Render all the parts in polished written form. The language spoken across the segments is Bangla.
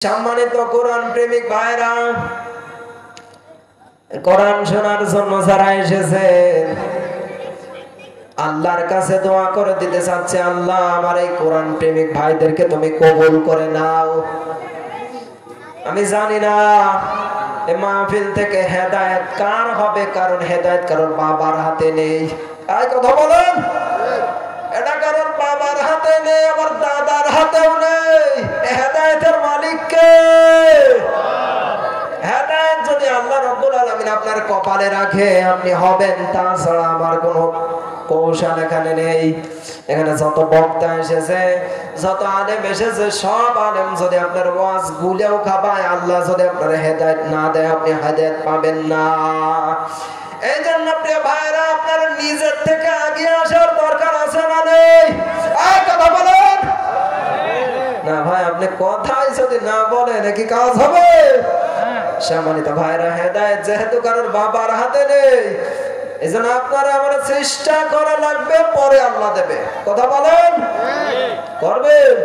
সম্মানিত কোরআন প্রেমিক ভাইরা, কোরআন শোনার জন্য যারা এসেছে আল্লাহর কাছে দোয়া করে দিতে চাচ্ছে, আল্লাহ আমার এই কোরআন প্রেমিক ভাইদেরকে তুমি কবুল করে নাও। আমি জানি না এই মাহফিল থেকে হেদায়েত কার হবে, কারণ হেদায়েত কারোর বাবার হাতে নেই। এই কথা বলেন, এটা কারোর বাবার হাতে নেই, আমার দাদার হাতেও নেই। হেদায়েতের মালিক কে? হেদায়েত যদি আল্লাহ রাব্বুল আলামিন আপনার কপালে রাখে আপনি হবেন, তাছাড়া আমার কোনো কৌশল এখানে নেই। এখানে যত বক্তা এসেছে, যত আলেম এসেছে, সব আলেম যদি আপনার ওয়াজ গুলেও খাবায়, আল্লাহ যদি আপনার হেদায়েত না দেয় আপনি হেদায়েত পাবেন না। এই জন্য প্রিয় ভাইরা, আপনার নিজের থেকে আগে আসার দরকার আছে না নেই? এই কথা বলেন না ভাই, আপনি কথাই যদি না বলেন কি কাজ হবে? সম্মানিত ভাইরা, হেদায়েত যেহেতু কারোর বাবার হাতে নেই, এজন্য আপনারা আমার চেষ্টা করা লাগবে, পরে আল্লাহ দেবে। কথা বলেন, করবেন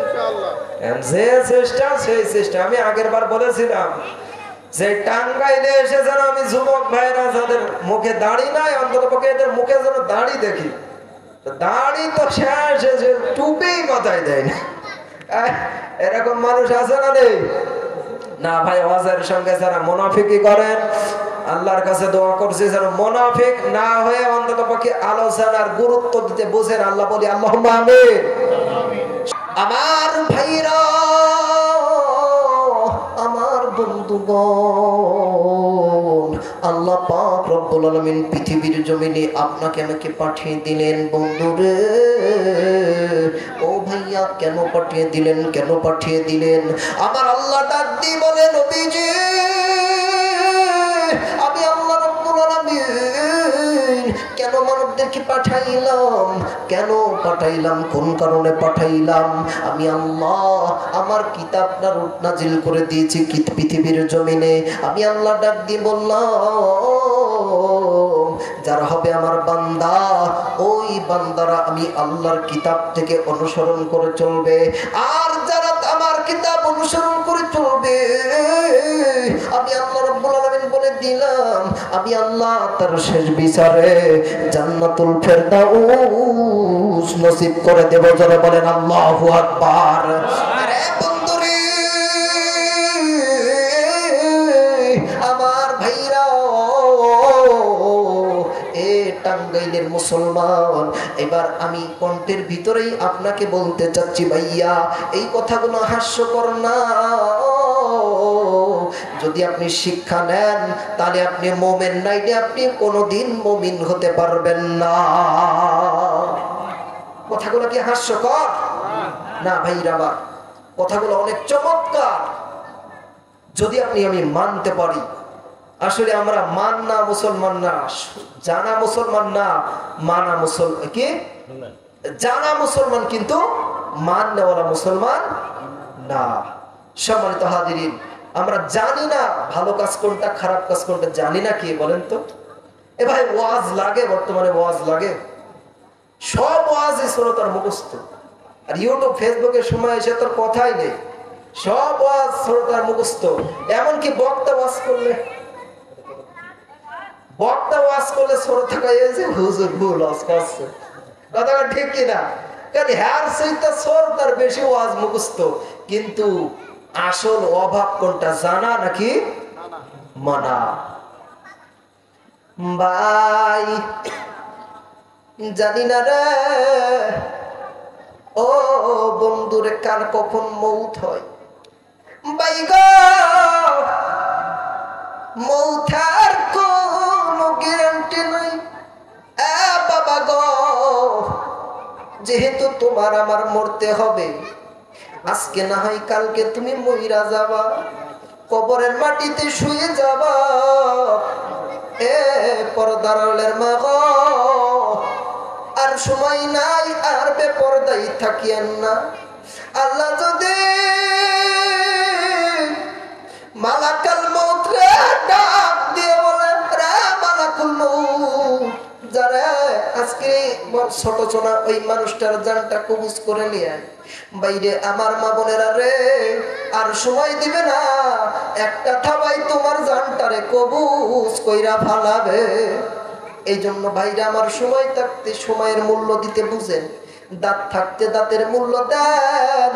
ইনশাআল্লাহ। যে চেষ্টা সেই চেষ্টা। আমি আগের বার বলেছিলাম যে টাঙ্গাইলে এসে যেন আমি যুবক ভাইরা যাদের মুখে দাড়ি নাই, অন্ততপক্ষে এদের মুখে যেন দাড়ি দেখি। দাড়ি তো শেষ, টুপি মাথায় দেয় না। এরকম মানুষ আছে না নেই? না ভাই, ওয়াজের সঙ্গে যারা মুনাফিকি করেন, আল্লাহর কাছে দোয়া করছি যেন মুনাফিক না হয়ে অন্ততপক্ষে আলোচনার গুরুত্ব দিতে বুঝেন। আল্লাহ বলি আল্লাহুম্মা আমিন। আমার ভাইরা, আমার বন্ধুগণ, আল্লাহ পাক রব্বুল আলামিন পৃথিবীর জমিনে আপনাকে আমাকে পাঠিয়ে দিলেন। বন্ধুরে, ও ভাইয়া, কেন পাঠিয়ে দিলেন? কেন পাঠিয়ে দিলেন? আমার আল্লাহ ডাক দিয়ে বলে, নবীজি, আমি আল্লাহ রব্বুল আলামিন কেন মানবদেরকে পাঠাইলাম? কেন পাঠাইলাম? কোন কারণে পাঠাইলাম? আমি আল্লাহ আমার কিতাব নাজিল করে দিয়েছি পৃথিবীর জমিনে। আমি আল্লাহ ডাক দিয়ে বললাম, যারা হবে আমার বান্দা, ওই বান্দারা আমি আল্লাহর কিতাব থেকে অনুসরণ করে চলবে। আর যারা আমার কিতাব অনুসরণ করে চলবে, আমি আল্লাহ রাব্বুল আলামিন বলে দিলাম, আমি আল্লাহ তার শেষ বিচারে জান্নাতুল ফেরদাউস নসিব করে দেব। যারা বলেন আল্লাহু আকবার। আরে বন্ধুরে, আমার ভাইরা, এ টাঙ্গাইলের মুসলমান, এবার আমি কণ্ঠের ভিতরেই আপনাকে বলতে চাচ্ছি, ভাইয়া, এই কথাগুলো হাস্যকর না। যদি আপনি শিক্ষা নেন, তাহলে আপনি মুমিন, নাইলে আপনি কোনোদিন মুমিন হতে পারবেন না। কথাগুলো কি হাস্যকর? না ভাইরা, আমার কথাগুলো অনেক চমৎকার। যদি আপনি আমি মানতে পারি, আসলে আমরা মাননা মুসলমান না, জানা মুসলমান না, মানা মুসলমান, কি জানা মুসলমান কিন্তু মাননেওয়ালা মুসলমান না। সম্মানিত হাজিরিন, আমরা জানি না ভালো কাজ কোনটা, খারাপ কাজ কোনটা, জানি না। কি বলেন তো? এ ভাই, ওয়াজ লাগে, বর্তমানে ওয়াজ লাগে, সব ওয়াজই শ্রোতার মুখস্থ। আর ইউটিউব ফেসবুকের সময় এসে তোর কথাই নেই, সব ওয়াজ শ্রোতার মুখস্থ। এমনকি বক্তা ওয়াজ করলে শ্রোতা এই যে হুজুর ভুল ওয়াজ করছে, কথাটা ঠিক কিনা? কারণ হ্যার সেইটা শ্রোতার বেশি ওয়াজ মুখস্থ, কিন্তু আসল অভাব কোনটা, জানা নাকি মানা? ভাই জানি না রে, ও বন্ধুরে, কার কখন মৌত হয়। ভাই গো, মৌতার কোনো গ্যারান্টি নাই। বাবা গো, যেহেতু তোমার আমার মরতে হবে, আজকে না হয় কালকে তুমি মইরা যাবা, কবরের মাটিতে শুয়ে যাবা। এ পর্দার আড়ালের মা গো, আর সময় নাই, আর বেপরদাই থাকিয়েন না। আল্লাহ যদি মালাকাল মউত রে ডাক দিয়ে বলে, রে মালাকুল মউত, যারা আজকে ছোট ছোট ওই মানুষটার জানটা কবুজ করে নিয়ে বাইরে, আমার মা বোনেরা রে, আর সময় দিবে না, একটা থাবাই তোমার জানটারে কবুজ কইরা ফালাবে। এই জন্য ভাইরা আমার, সময় থাকতে সময়ের মূল্য দিতে বুঝেন, দাঁত থাকতে দাঁতের মূল্য দেন।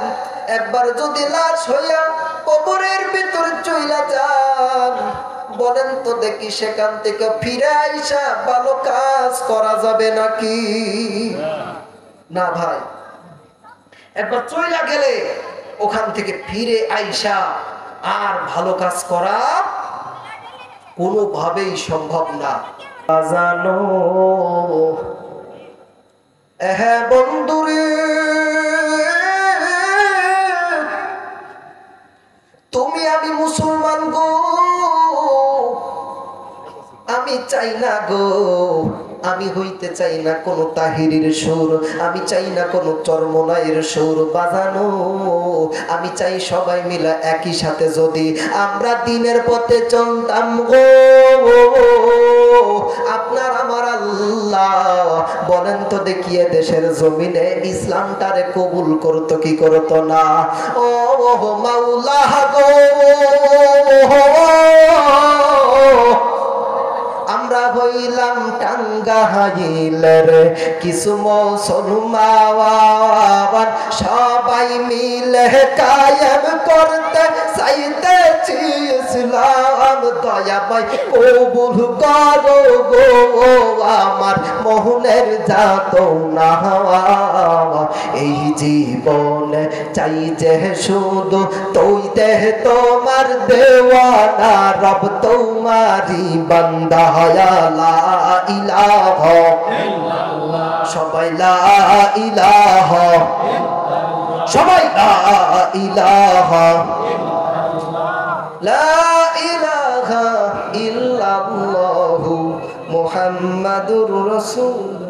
একবার যদি লাশ হইয়া কবরের ভিতর চইলা যান, বলেন তো দেখি সেখান থেকে ফিরে আইসা ভালো কাজ করা যাবে নাকি? না ভাই, একবার চইলা গেলে ওখান থেকে ফিরে আইসা আর ভালো কাজ করা কোনোভাবেই সম্ভব না। জানো হ্যাঁ বন্ধুরে, তুমি আমি মুসলমান গো, আমি চাই না গো, আমি হইতে চাই না কোন তাহিরির সুর, আমি চাই না কোন চরমনাইয়ের সুর বাজানো। আমি চাই সবাই মিলে একই সাথে যদি আমরা দিনের পথে চলতাম গো, আপনার আমার আল্লাহ বলেন তো দেখিয়ে দেশের জমিনে ইসলামটারে কবুল করতো কি করতো না? ও মাওলা গো, আমরা হইলাম টাঙ্গাইলের কিছু মুসলমান, সবাই মিলে কায়েম করতে চাইতেছি ইসলাম। দয়াময় কবুল করো গো আমার মোহনের যাতনা, এই জীবনে চাই যে শুধু তৈতে তোমার দেওয়ানা, রব তোমারি বান্দা, লা ইলাহা ইল্লাল্লাহ, সবাই লা ইলাহা ইল্লাল্লাহ, সবাই লা ইলাহা ইল্লাল্লাহ, লা ইলাহা ইল্লাল্লাহু মুহাম্মাদুর রাসূল।